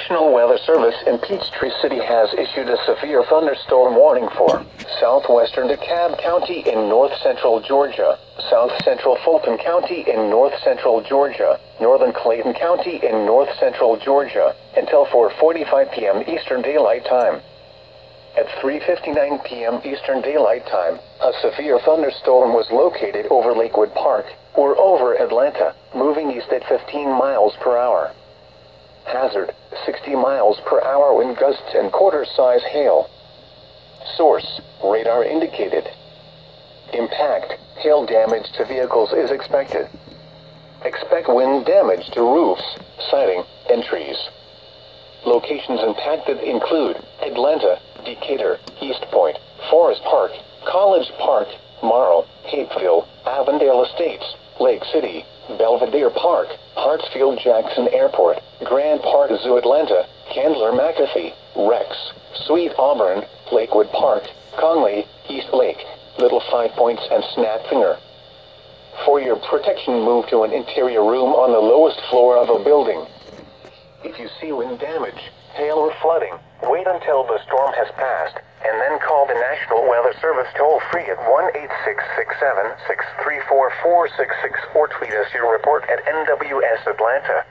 National Weather Service in Peachtree City has issued a severe thunderstorm warning for southwestern DeKalb County in north-central Georgia, south-central Fulton County in north-central Georgia, northern Clayton County in north-central Georgia, until 4:45 p.m. Eastern Daylight Time. At 3:59 p.m. Eastern Daylight Time, a severe thunderstorm was located over Lakewood Park, or over Atlanta, moving east at 15 miles per hour. Hazard, 60 miles per hour wind gusts and quarter-size hail. Source, radar indicated. Impact, hail damage to vehicles is expected. Expect wind damage to roofs, siding, and trees. Locations impacted include Atlanta, Decatur, East Point, Forest Park, College Park, Morrow, Hapeville, Avondale Estates, Lake City, Belvedere Park, Hartsfield-Jackson Airport, Grand Park Zoo Atlanta, Candler McAfee, Rex, Sweet Auburn, Lakewood Park, Conley, East Lake, Little Five Points, and Snapfinger. For your protection, move to an interior room on the lowest floor of a building. If you see wind damage, hail, or flooding, wait until the storm has passed, and then call the National Weather Service toll-free at 1-866-7-634-466 or tweet us your report at NWS Atlanta.